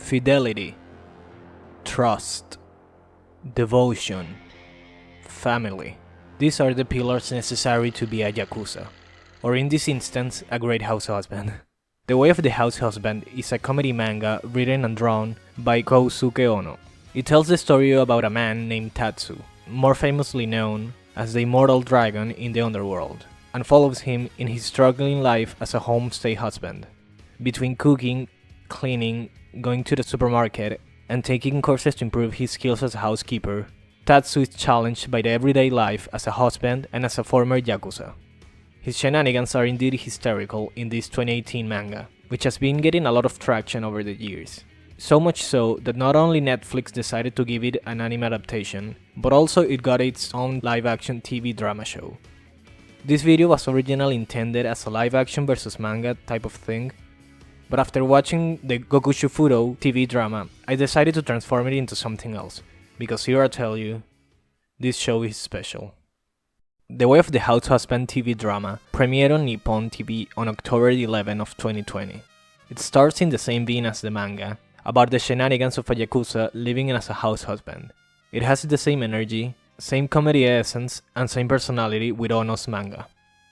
Fidelity, trust, devotion, family. These are the pillars necessary to be a Yakuza, or in this instance, a great house husband. The Way of the House Husband is a comedy manga written and drawn by Kousuke Ono. It tells the story about a man named Tatsu, more famously known as the Immortal Dragon in the underworld, and follows him in his struggling life as a homestay husband. Between cooking, cleaning, going to the supermarket, and taking courses to improve his skills as a housekeeper, Tatsu is challenged by the everyday life as a husband and as a former Yakuza. His shenanigans are indeed hysterical in this 2018 manga, which has been getting a lot of traction over the years. So much so that not only Netflix decided to give it an anime adaptation, but also it got its own live-action TV drama show. This video was originally intended as a live-action versus manga type of thing, but after watching the Gokushufuro TV drama, I decided to transform it into something else, because here I tell you, this show is special. The Way of the House Husband TV drama premiered on Nippon TV on October 11 of 2020. It starts in the same vein as the manga, about the shenanigans of a Yakuza living as a house husband. It has the same energy, same comedy essence, and same personality with Ono's manga.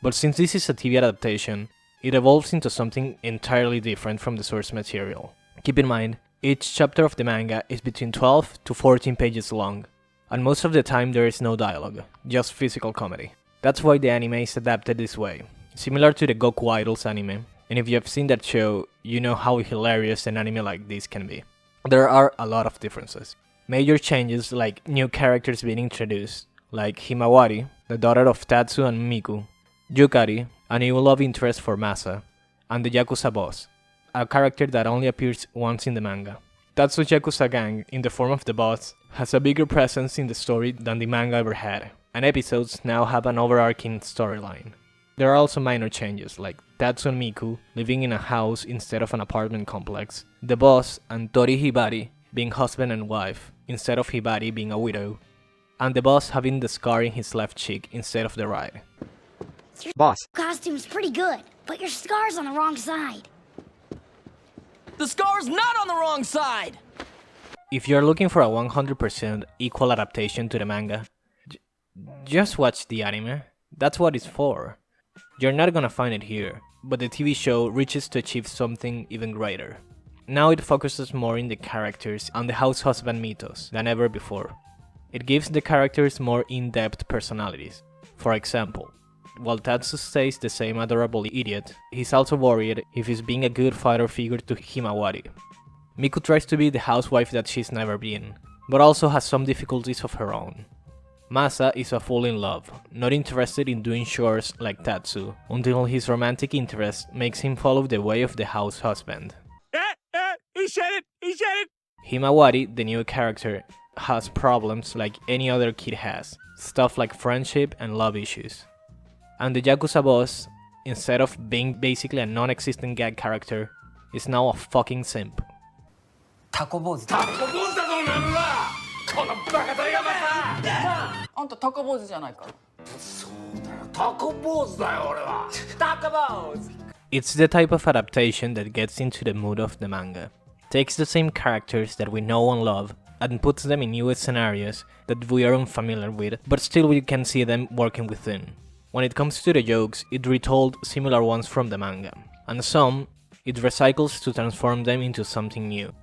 But since this is a TV adaptation, it evolves into something entirely different from the source material. Keep in mind, each chapter of the manga is between 12 to 14 pages long, and most of the time there is no dialogue, just physical comedy. That's why the anime is adapted this way, similar to the Goku Idols anime, and if you have seen that show, you know how hilarious an anime like this can be. There are a lot of differences. Major changes like new characters being introduced, like Himawari, the daughter of Tatsu and Miku, Yukari, a new love interest for Masa, and the Yakuza boss, a character that only appears once in the manga. Tatsu's Yakuza gang, in the form of the boss, has a bigger presence in the story than the manga ever had, and episodes now have an overarching storyline. There are also minor changes, like Tatsu and Miku living in a house instead of an apartment complex, the boss and Tori Hibari being husband and wife instead of Hibari being a widow, and the boss having the scar in his left cheek instead of the right. Boss. Costume's pretty good, but your scar's on the wrong side. The scar's not on the wrong side! If you're looking for a 100% equal adaptation to the manga, just watch the anime. That's what it's for. You're not gonna find it here, but the TV show reaches to achieve something even greater. Now it focuses more in the characters and the house husband mythos than ever before. It gives the characters more in-depth personalities. For example, while Tatsu stays the same adorable idiot, he's also worried if he's being a good father figure to Himawari. Miku tries to be the housewife that she's never been, but also has some difficulties of her own. Masa is a fool in love, not interested in doing chores like Tatsu, until his romantic interest makes him follow the way of the house husband. He said it! He said it! Himawari, the new character, has problems like any other kid has, stuff like friendship and love issues. And the Yakuza boss, instead of being basically a non-existent gag character, is now a fucking simp. It's the type of adaptation that gets into the mood of the manga. Takes the same characters that we know and love, and puts them in new scenarios that we are unfamiliar with, but still we can see them working within. When it comes to the jokes, it retold similar ones from the manga, and some, it recycles to transform them into something new.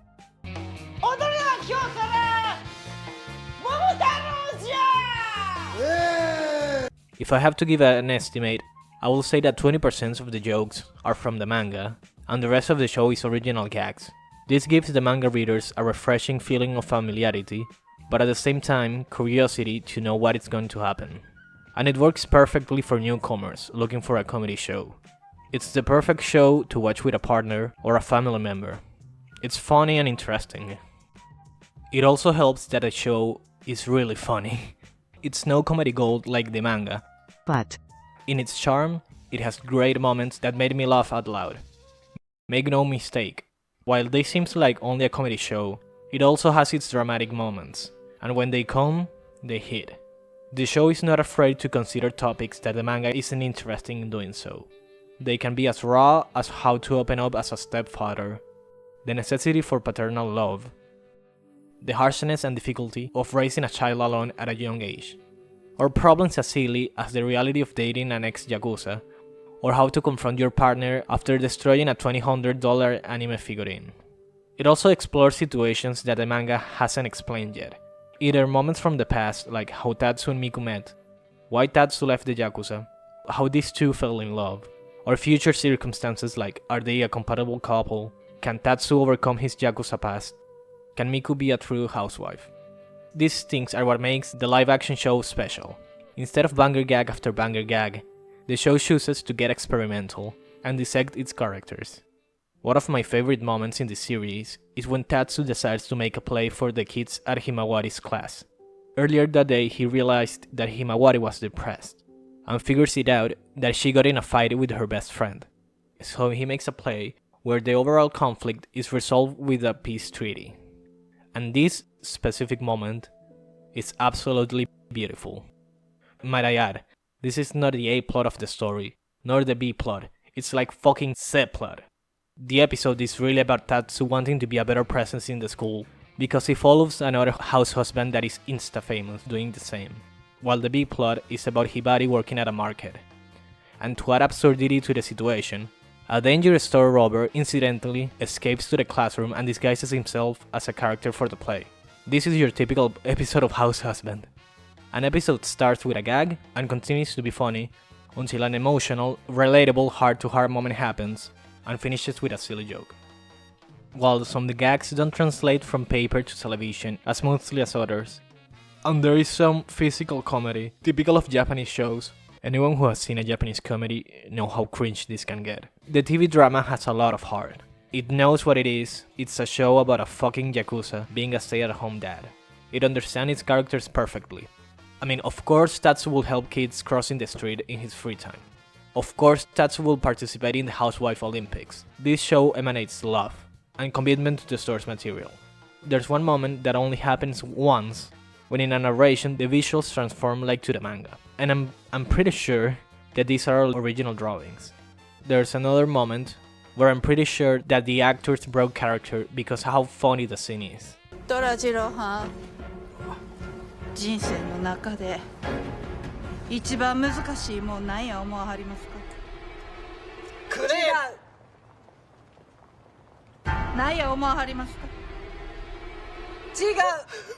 If I have to give an estimate, I will say that 20% of the jokes are from the manga, and the rest of the show is original gags. This gives the manga readers a refreshing feeling of familiarity, but at the same time, curiosity to know what is going to happen. And it works perfectly for newcomers looking for a comedy show. It's the perfect show to watch with a partner or a family member. It's funny and interesting. It also helps that the show is really funny. It's no comedy gold like the manga, But in its charm, it has great moments that made me laugh out loud. Make no mistake, while this seems like only a comedy show, it also has its dramatic moments, and when they come, they hit. The show is not afraid to consider topics that the manga isn't interested in doing so. They can be as raw as how to open up as a stepfather, the necessity for paternal love, the harshness and difficulty of raising a child alone at a young age, or problems as silly as the reality of dating an ex-Yakuza, or how to confront your partner after destroying a $200 anime figurine. It also explores situations that the manga hasn't explained yet, either moments from the past like how Tatsu and Miku met, why Tatsu left the Yakuza, how these two fell in love, or future circumstances like are they a compatible couple, can Tatsu overcome his Yakuza past, can Miku be a true housewife. These things are what makes the live-action show special. Instead of banger gag after banger gag, the show chooses to get experimental and dissect its characters. One of my favorite moments in the series is when Tatsu decides to make a play for the kids at Himawari's class. Earlier that day, he realized that Himawari was depressed, and figures it out that she got in a fight with her best friend. So he makes a play where the overall conflict is resolved with a peace treaty. And this specific moment is absolutely beautiful. Might I add, this is not the A plot of the story, nor the B plot, it's like fucking C plot. The episode is really about Tatsu wanting to be a better presence in the school, because he follows another house husband that is insta-famous doing the same, while the B plot is about Hibari working at a market. And to add absurdity to the situation, a dangerous store robber incidentally escapes to the classroom and disguises himself as a character for the play. This is your typical episode of House Husband. An episode starts with a gag and continues to be funny until an emotional, relatable heart-to-heart moment happens and finishes with a silly joke. While some of the gags don't translate from paper to television as smoothly as others, and there is some physical comedy typical of Japanese shows. Anyone who has seen a Japanese comedy knows how cringe this can get. The TV drama has a lot of heart. It knows what it is. It's a show about a fucking Yakuza being a stay-at-home dad. It understands its characters perfectly. I mean, of course Tatsu will help kids crossing the street in his free time. Of course Tatsu will participate in the Housewife Olympics. This show emanates love and commitment to the source material. There's one moment that only happens once, when in a narration the visuals transform like to the manga. And I'm pretty sure that these are all original drawings. There's another moment where I'm pretty sure that the actors broke character because how funny the scene is. トラジロはん人生の中で一番難しいもんなんや思わはりますかくれなんや思わはりますか違う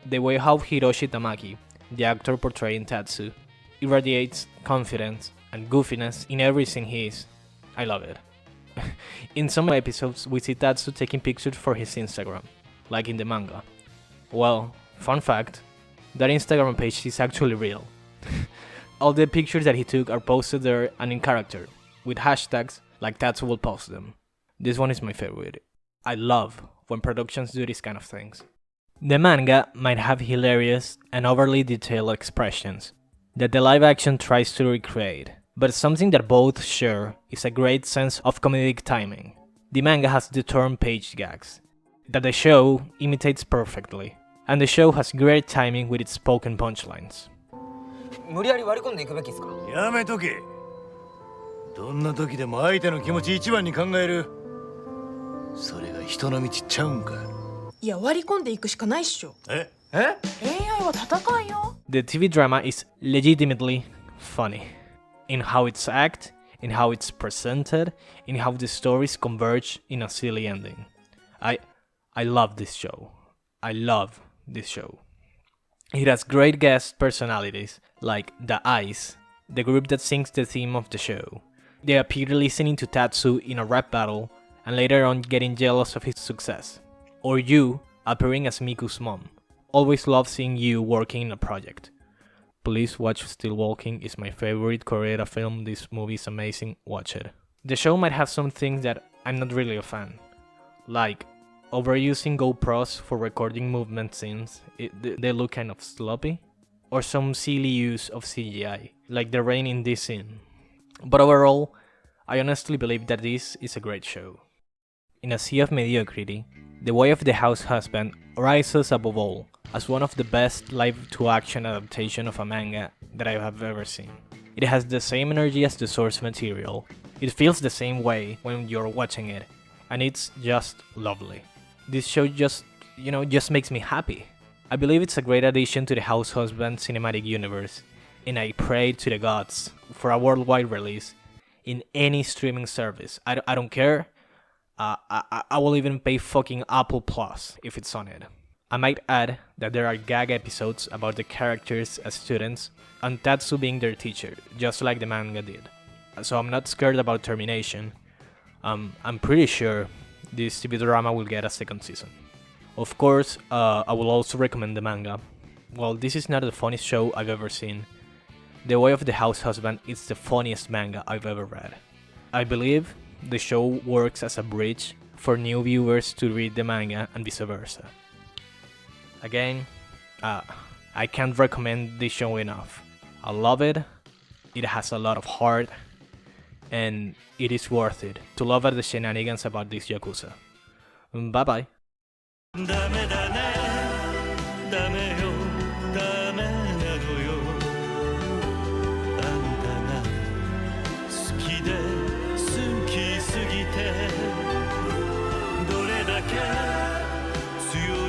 The way how Hiroshi Tamaki, the actor portraying Tatsu, irradiates confidence and goofiness in everything he is. I love it. In some episodes, we see Tatsu taking pictures for his Instagram, like in the manga. Well, fun fact, that Instagram page is actually real. All the pictures that he took are posted there and in character, with hashtags like Tatsu will post them. This one is my favorite. I love when productions do these kind of things. The manga might have hilarious and overly detailed expressions that the live action tries to recreate, but something that both share is a great sense of comedic timing. The manga has the turn-page gags that the show imitates perfectly, and the show has great timing with its spoken punchlines. 無理やり割り込んでいくべきですか？やめとけ。どんな時でも相手の気持ち一番に考える。それが人の道ちゃうんか。いや割り込んでいくしかないっしょ。え？ AI は戦いよ。 The TV drama is legitimately funny in how it's acted, in how it's presented, in how the stories converge in a silly ending. I love this show. I love this show. It has great guest personalities like The Ice, the group that sings the theme of the show. They appear listening to Tatsu in a rap battle and later on getting jealous of his success. Or Yu appearing as Miku's mom. Always love seeing Yu working in a project. Please watch Still Walking, it's my favorite Korean film. This movie is amazing, watch it. The show might have some things that I'm not really a fan, like overusing GoPros for recording movement scenes, they look kind of sloppy, or some silly use of CGI, like the rain in this scene. But overall, I honestly believe that this is a great show. In a sea of mediocrity, The Way of the House Husband rises above all as one of the best live-to-action adaptation of a manga that I have ever seen. It has the same energy as the source material, It feels the same way when you're watching it, and it's just lovely. This show just makes me happy. I believe it's a great addition to the House Husband cinematic universe, and I pray to the gods for a worldwide release in any streaming service. I don't care. I will even pay fucking Apple Plus if it's on it. I might add that there are gag episodes about the characters as students and Tatsu being their teacher, just like the manga did. So I'm not scared about termination. I'm pretty sure this TV drama will get a second season. Of course, I will also recommend the manga. While this is not the funniest show I've ever seen, The Way of the House Husband is the funniest manga I've ever read. I believe the show works as a bridge for new viewers to read the manga and vice versa. Again, I can't recommend this show enough. I love it, it has a lot of heart, and it is worth it to laugh at the shenanigans about this Yakuza. Bye bye.